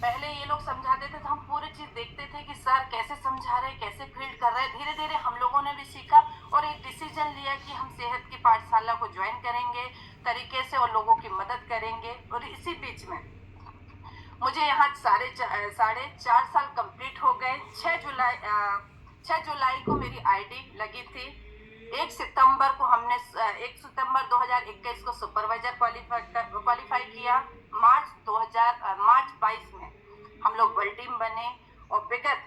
पहले ये लोग समझाते थे तो हम पूरी चीज देखते थे कि सर कैसे समझा रहे, कैसे फील्ड कर रहे हैं। धीरे धीरे हम लोगों ने भी सीखा और एक डिसीजन लिया कि हम सेहत की पाठशाला को ज्वाइन करेंगे तरीके से और लोगों की मदद करेंगे। और इसी बीच में मुझे यहाँ 4.5 साल कंप्लीट हो गए। 6 जुलाई को मेरी आईडी लगी थी। 1 सितंबर को हमने 1 सितंबर 2021 को सुपरवाइजर क्वालिफाई किया। मार्च 22 में हम लोग वर्ल्ड टीम बने और विगत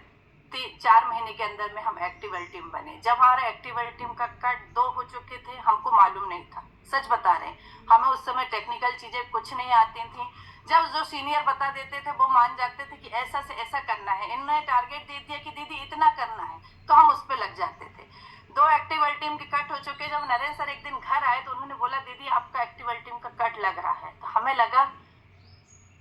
4 महीने के अंदर में हम एक्टिव वर्ल्ड टीम बने। जब हमारे एक्टिव वर्ल्ड टीम का कट 2 हो चुके थे, हमको मालूम नहीं था, सच बता रहे हैं। हमें उस समय टेक्निकल चीजें कुछ नहीं आती थी। जब जो सीनियर बता देते थे वो मान जाते थे कि ऐसा से ऐसा करना है, इन्होंने टारगेट दे दिया कि दीदी इतना करना है, तो हम उस पर लग जाते थे। 2 एक्टिव वर्ल्ड टीम के कट हो चुके। जब नरेंद्र सर एक दिन घर आए तो उन्होंने बोला दीदी आपका एक्टिव वर्ल्ड टीम का कट लग रहा है। तो हमें लगा,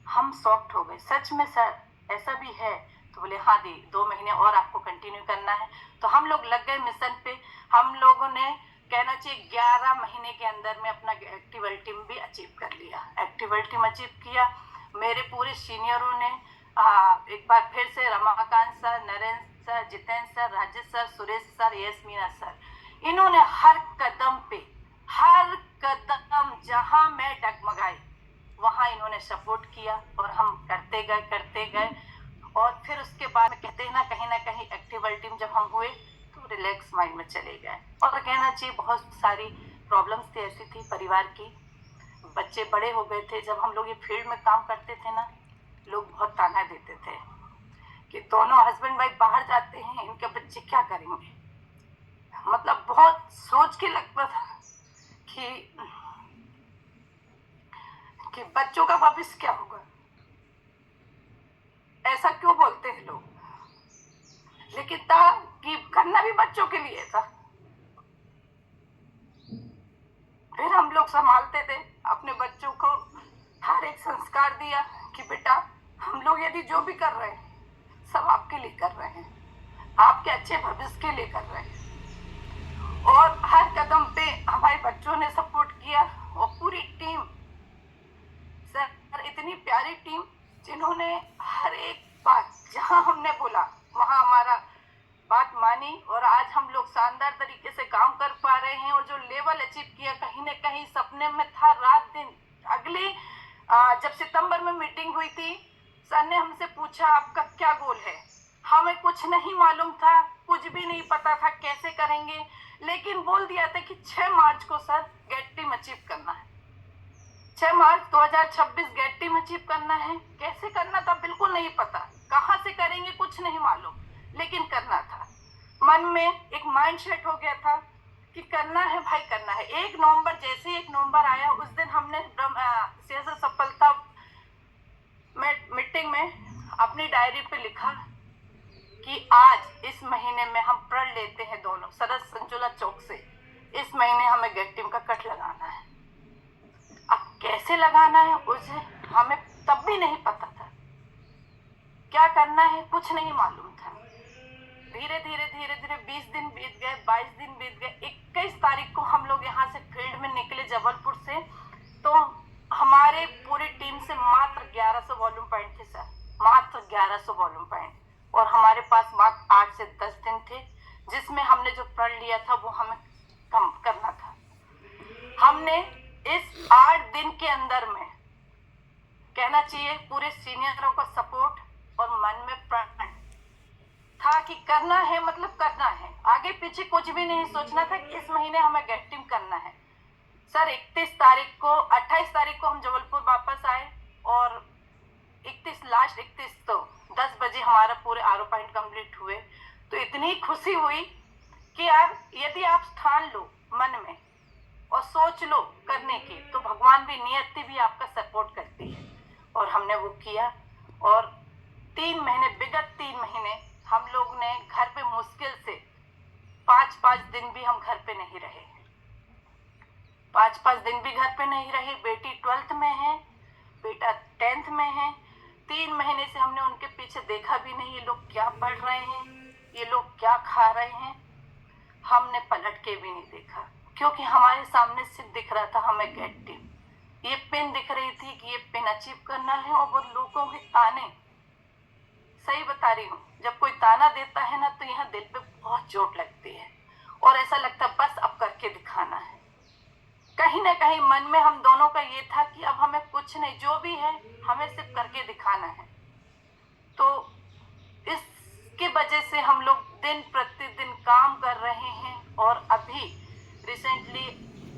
हम शॉक्ड हो गए, सच में सर ऐसा भी है? तो बोले हाँ दी, 2 महीने और आपको कंटिन्यू करना है। तो हम लोग लग गए मिशन पे। हम लोगों ने कहना चाहिए 11 महीने के अंदर में अपना एक्टिव वर्ल्ड टीम भी अचीव कर लिया। एक्टिव वर्ल्ड टीम अचीव किया। मेरे पूरे सीनियरों ने एक बार फिर से Ramakant sir, Narendra sir, Jitendra sir, Rajesh sir, Suresh sir, yes Meena sir, इन्होंने हर कदम जहां मैं डगमगाई वहां इन्होंने सपोर्ट किया और हम करते गए। और फिर उसके बाद में कहते हैं ना कहीं एक्टिव वर्ल्ड टीम जब हम हुए तो रिलैक्स माइंड में चले गए। और कहना चाहिए बहुत सारी प्रॉब्लम्स थी, ऐसी थी परिवार की। बच्चे बड़े हो गए थे। जब हम लोग ये फील्ड में काम करते थे ना, लोग बहुत ताना देते थे कि दोनों हस्बैंड वाइफ बाहर जाते हैं, इनके बच्चे क्या करेंगे। मतलब बहुत सोच के लगता था कि बच्चों का भविष्य क्या होगा। ऐसा क्यों बोलते हैं लोग, लेकिन था कि करना भी बच्चों के लिए था। फिर हम लोग संभालते थे अपने बच्चों को, हर एक संस्कार दिया कि बेटा हम लोग यदि जो भी कर रहे हैं सब आपके लिए कर रहे हैं, आपके अच्छे भविष्य के लिए कर रहे हैं। और हर कदम पे हमारे बच्चों ने सपोर्ट किया और पूरी टीम सर, इतनी प्यारी टीम जिन्होंने हर एक बात जहां हमने बोला वहां हमारा बात मानी। और आज हम लोग शानदार तरीके से काम कर पा रहे हैं। और जो लेवल अचीव किया कहीं ना कहीं सपने में था, रात दिन। अगली जब सितंबर में मीटिंग हुई थी, सर ने हमसे पूछा आपका क्या गोल है। हमें कुछ नहीं मालूम था, कुछ भी नहीं पता था कैसे करेंगे, लेकिन बोल दिया था कि 6 मार्च को सर गेट टीम अचीव करना है। 6 मार्च 2026 गेट टीम अचीव करना है। कैसे करना था बिल्कुल नहीं पता, कहां से करेंगे कुछ नहीं मालूम, लेकिन करना था। मन में एक माइंड सेट हो गया था कि करना है भाई, करना है। 1 नवंबर जैसे ही 1 नवंबर आया, उस दिन हमने सफलता मीटिंग में अपनी डायरी पे लिखा कि आज इस महीने में हम प्रण लेते हैं दोनों सरस संचुला चौक से, इस महीने हमें गेट टीम का कट लगाना है। अब कैसे लगाना है उसे हमें तब भी नहीं पता था, क्या करना है कुछ नहीं मालूम था। धीरे धीरे 20 दिन बीत गए, 22 दिन बीत गए। 21 तारीख को हम लोग यहाँ से फील्ड में निकले जबलपुर से। तो हमारे पूरी टीम से मात्र 1100 वॉल्यूम पॉइंट थे सर, मात्र 1100 वॉल्यूम पॉइंट। और हमारे पास मात्र 8 से 10 दिन थे, जिसमें हमने जो प्रण लिया था वो हमें कम करना था। हमने इस 8 दिन के अंदर में कहना चाहिए पूरे सीनियरों का सपोर्ट और मन में प्रण था कि करना है, मतलब करना है, आगे पीछे कुछ भी नहीं सोचना था कि इस महीने हमें गेट टीम करना है। सर 28 तारीख को हम जबलपुर वापस आए और 31 तो 10 बजे हमारा पूरे आरओ पॉइंट कंप्लीट हुए। तो इतनी खुशी हुई कि यार यदि आप ठान लो मन में और सोच लो करने की, तो भगवान भी, नियति भी आपका सपोर्ट करती है। और हमने वो किया। और 3 महीने, विगत 3 महीने हम लोग ने घर पे मुश्किल से 5-5 दिन भी हम घर पे नहीं रहे। 5-5 दिन भी घर पे नहीं रहे। बेटी 12th में है, बेटा 10th में है। 3 महीने से हमने उनके पीछे देखा भी नहीं, ये लोग क्या पढ़ रहे हैं, ये लोग क्या खा रहे हैं, हमने पलट के भी नहीं देखा। क्योंकि हमारे सामने सिर्फ दिख रहा था हमें गेट टीम, ये पिन दिख रही थी कि ये पिन अचीव करना है। और वो लोगों के ताने सही बता रही हूँ, जब कोई ताना देता है ना तो यहाँ दिल पे बहुत चोट लगती है और ऐसा लगता है बस अब करके दिखाना है। कहीं ना कहीं मन में हम दोनों का ये था कि अब हमें कुछ नहीं, जो भी है हमें सिर्फ करके दिखाना है। तो इसकी वजह से हम लोग दिन प्रतिदिन काम कर रहे हैं और अभी रिसेंटली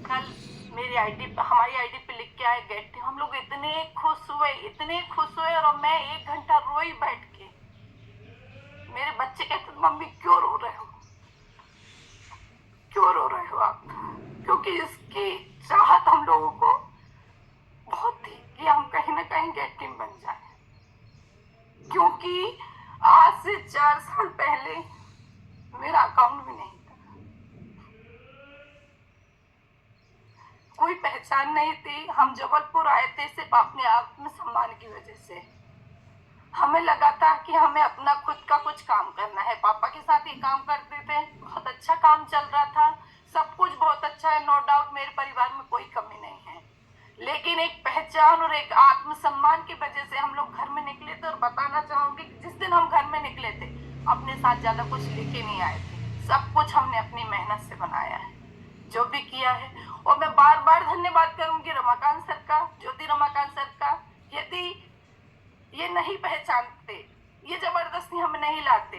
कल हमारी आईडी पे लिख के आए गेट टीम। हम लोग इतने खुश हुए और मैं 1 घंटा रोई बैठ के। मेरे बच्चे कहते मम्मी क्यों रो रहे हो, क्यों रो रहे हो आप? क्योंकि इसकी चाहत हम लोगों को बहुत थी कि हम कहीं ना कहीं गेट टीम बन जाए। क्योंकि आज से 4 साल पहले मेरा अकाउंट भी नहीं था, कोई पहचान नहीं थी। हम जबलपुर आए थे सिर्फ अपने आत्मसम्मान की वजह से। हमें लगा था कि हमें अपना खुद का कुछ काम करना है। पापा के साथ ये काम करते थे, बहुत अच्छा काम चल रहा था, सब कुछ बहुत अच्छा है, नो डाउट मेरे परिवार में कोई कमी नहीं है। लेकिन एक पहचान और एक आत्मसम्मान की वजह से हम लोग घर में निकले थे। और बताना चाहूंगी जिस दिन हम घर में निकले थे अपने साथ ज्यादा कुछ लेके नहीं आए थे, सब कुछ हमने अपनी मेहनत से बनाया है, जो भी किया है। और मैं बार बार धन्यवाद करूंगी रमाकांत सर का, ज्योति रमाकांत सर का। यदि ये नहीं पहचानते, ये जबरदस्ती हम नहीं लाते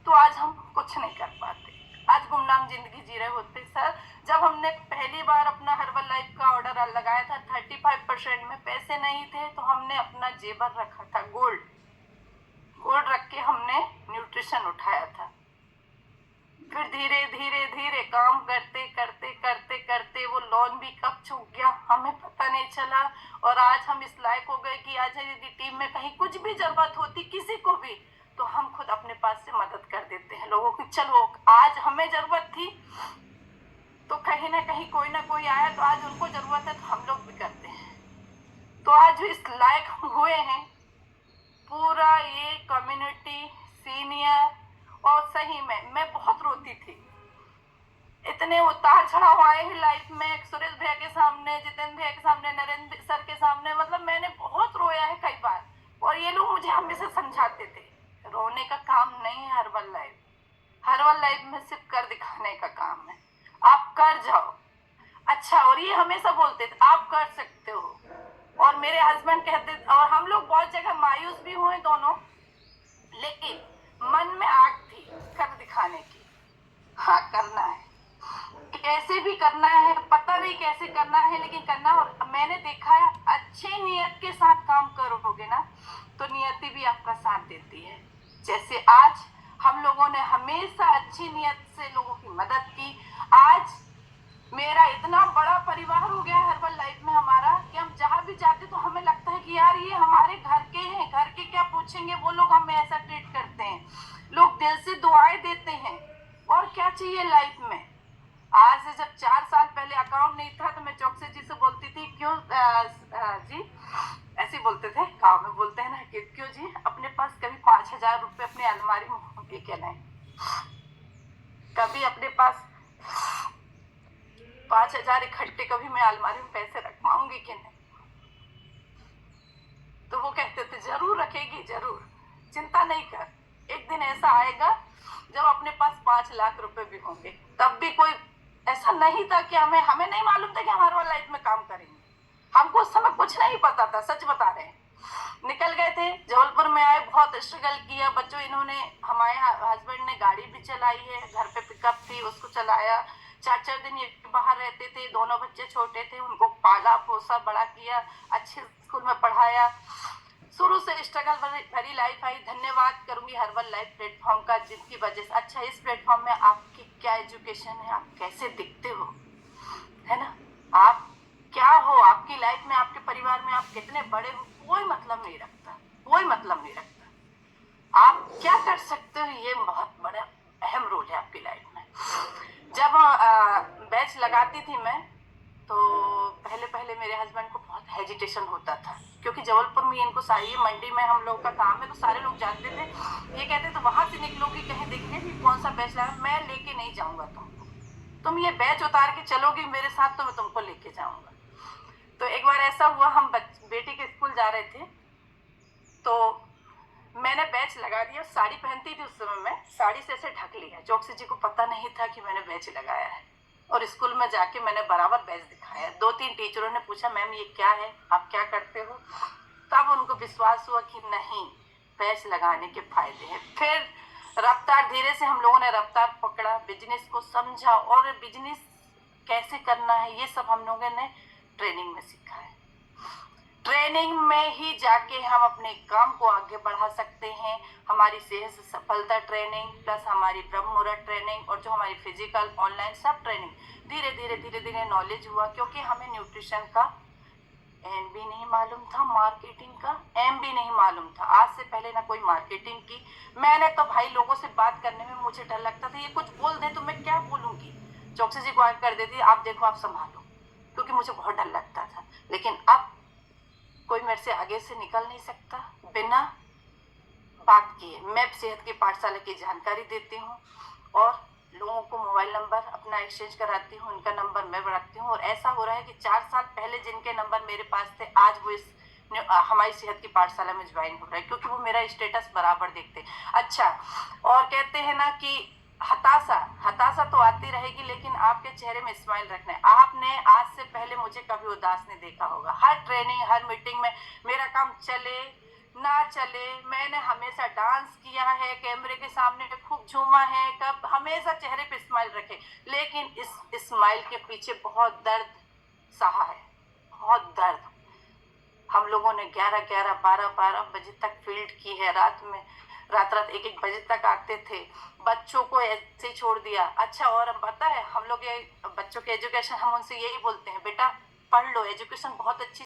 तो आज हम कुछ नहीं कर पाते, आज गुमनाम जिंदगी जी रहे होते। सर जब हमने पहली बार अपना हर्बल लाइफ का ऑर्डर लगाया था 35% में, पैसे नहीं थे तो हमने अपना जेवर रखा था, गोल्ड रख के हमने न्यूट्रिशन उठाया था। फिर धीरे धीरे धीरे काम करते करते करते करते वो लोन भी कब चूक गया हमें पता नहीं चला। और आज हम इस लायक हो गए कि आज यदि टीम में कहीं कुछ भी जरूरत होती किसी को भी, तो हम खुद अपने पास से मदद कर देते हैं लोगों की। चलो आज हमें जरूरत थी तो कहीं ना कहीं कोई ना कोई आया, तो आज उनको जरूरत है तो हम लोग भी करते हैं। तो आज इस लायक हम हुए हैं। पूरा ये कम्युनिटी, सीनियर, और सही में मैं बहुत रोती थी। इतने उतार चढ़ाव आए हैं लाइफ में, सुरेश भैया के सामने, जितेंद्र भैया के सामने, नरेंद्र सर के सामने, मतलब मैंने बहुत रोया है कई बार। और ये लोग मुझे हमेशा समझाते थे रोने का काम नहीं है हर्बल लाइफ, हर्बल लाइफ में सिर्फ कर दिखाने का काम है, आप कर जाओ। अच्छा, और ये हमेशा बोलते थे आप कर सकते हो। और मेरे हस्बैंड कहते, और हम लोग बहुत जगह मायूस भी हुए दोनों, लेकिन मन में आग थी कर दिखाने की। हाँ करना है, कैसे भी करना है, पता नहीं कैसे करना है लेकिन करना। और मैंने देखा है अच्छे नियत के साथ काम करोगे ना तो नियति भी आपका साथ देती है। जैसे आज हम लोगों ने हमेशा अच्छी नियत से लोगों की मदद की। आज मेरा इतना बड़ा परिवार हो गया हर्बल लाइफ में हमारा कि हम जहाँ भी जाते तो हमें लगता है कि यार ये हमारे घर के हैं, घर के क्या पूछेंगे, वो लोग हमें ऐसा ट्रीट करते हैं, लोग दिल से दुआएं देते हैं। और क्या चाहिए लाइफ में। आज से जब 4 साल पहले अकाउंट नहीं था तो मैं चौकसे जी से बोलती थी क्यों जी, ऐसे बोलते थे, गाँव में बोलते हैं ना कि क्यों जी अपने पास कभी 5,000 रुपए अपने अलमारी में होंगे क्या नहीं, कभी अपने पास 5,000 इकट्ठे कभी मैं अलमारी में पैसे रख पाऊंगी कि नहीं। तो वो कहते थे जरूर रखेगी, जरूर चिंता नहीं कर, एक दिन ऐसा आएगा जब अपने पास 5 लाख रुपए भी होंगे। तब भी कोई ऐसा नहीं था कि हमें नहीं मालूम था कि हमारे वाला लाइफ में काम करेंगे। हमको उस समय कुछ नहीं पता था, सच बता रहे हैं। निकल गए थे, जबलपुर में आए, बहुत स्ट्रगल किया। बच्चों इन्होंने, हमारे हस्बैंड ने गाड़ी भी चलाई है, घर पे पिकअप थी उसको चलाया। 4-4 दिन ये बाहर रहते थे, दोनों बच्चे छोटे थे, उनको पाला पोसा बड़ा किया, अच्छे स्कूल में पढ़ाया। शुरू से स्ट्रगल भरी लाइफ आई। धन्यवाद करूंगी हर्बल लाइफ प्लेटफॉर्म का, जिनकी वजह से, अच्छा इस प्लेटफॉर्म में आपकी क्या एजुकेशन है, आप कैसे दिखते हो, है ना, आप क्या हो, आपकी लाइफ में, आपके परिवार में आप कितने बड़े हो, कोई मतलब नहीं रखता, कोई मतलब नहीं रखता। आप क्या कर सकते हो ये बहुत बड़ा अहम रोल है आपकी लाइफ में। जब बैच लगाती थी मैं तो पहले पहले मेरे हस्बैंड को बहुत हेजिटेशन होता था, क्योंकि जबलपुर में इनको सारी मंडी में हम लोग का काम है तो सारे लोग जानते थे। ये कहते तो वहां से निकलोगी कहीं देखने भी कौन सा बैच लगा, मैं लेके नहीं जाऊंगा तुमको, तुम ये बैच उतार के चलोगी मेरे साथ तो मैं तुमको लेके जाऊंगा। तो एक बार ऐसा हुआ, हम बेटी के स्कूल जा रहे थे तो मैंने बैच बैच लगा दिया। साड़ी पहनती थी उस समय, मैं साड़ी से ऐसे ढक लिया। चौकसी जी को पता नहीं था कि मैंने बैच लगाया है, और स्कूल में जाके मैंने बराबर बैच दिखाया। 2-3 टीचरों ने पूछा, मैम ये क्या है, आप क्या करते हो? तब उनको विश्वास हुआ कि नहीं, बैच लगाने के फायदे हैं। फिर रफ्तार, धीरे से हम लोगों ने रफ्तार पकड़ा, बिजनेस को समझा, और बिजनेस कैसे करना है ये सब हम लोगों ने ट्रेनिंग में सीखा है। ट्रेनिंग में ही जाके हम अपने काम को आगे बढ़ा सकते हैं। हमारी सेहत से सफलता ट्रेनिंग प्लस हमारी ब्रह्म मुहूर्त ट्रेनिंग और जो हमारी फिजिकल ऑनलाइन सब ट्रेनिंग, धीरे धीरे नॉलेज हुआ, क्योंकि हमें न्यूट्रिशन का एम भी नहीं मालूम था, मार्केटिंग का एम भी नहीं मालूम था। आज से पहले ना कोई मार्केटिंग की। मैंने तो भाई लोगों से बात करने में मुझे डर लगता था, ये कुछ बोल दे तो मैं क्या बोलूंगी। चौकसी जी को आगे कर देती, आप देखो आप संभालो, क्योंकि मुझे बहुत डर लगता था। लेकिन अब कोई मेरे से आगे से निकल नहीं सकता बिना बात किए। मैं सेहत की पाठशाला की जानकारी देती हूँ और लोगों को मोबाइल नंबर अपना एक्सचेंज कराती हूँ, उनका नंबर मैं रखती हूँ। और ऐसा हो रहा है कि 4 साल पहले जिनके नंबर मेरे पास थे, आज वो इस हमारी सेहत की पाठशाला में ज्वाइन हो रहा है, क्योंकि वो मेरा स्टेटस बराबर देखते। अच्छा, और कहते हैं ना कि हताशा तो आती रहेगी, लेकिन आपके चेहरे में स्माइल रखना है। आपने आज से पहले मुझे कभी उदास नहीं देखा होगा। हर ट्रेनिंग, हर मीटिंग में मेरा काम चले ना चले, मैंने हमेशा डांस किया है, कैमरे के सामने खूब झूमा है, कब हमेशा चेहरे पे स्माइल रखे। लेकिन इस स्माइल के पीछे बहुत दर्द सहा है, बहुत दर्द। हम लोगों ने 11-11, 12-12 बजे तक फील्ड की है। रात 1-1 बजे तक आते थे, बच्चों को ऐसे ही छोड़ दिया। अच्छा, और हम पता है हम लोग ये बच्चों के एजुकेशन, हम उनसे यही बोलते हैं, बेटा पढ़ लो, एजुकेशन बहुत अच्छी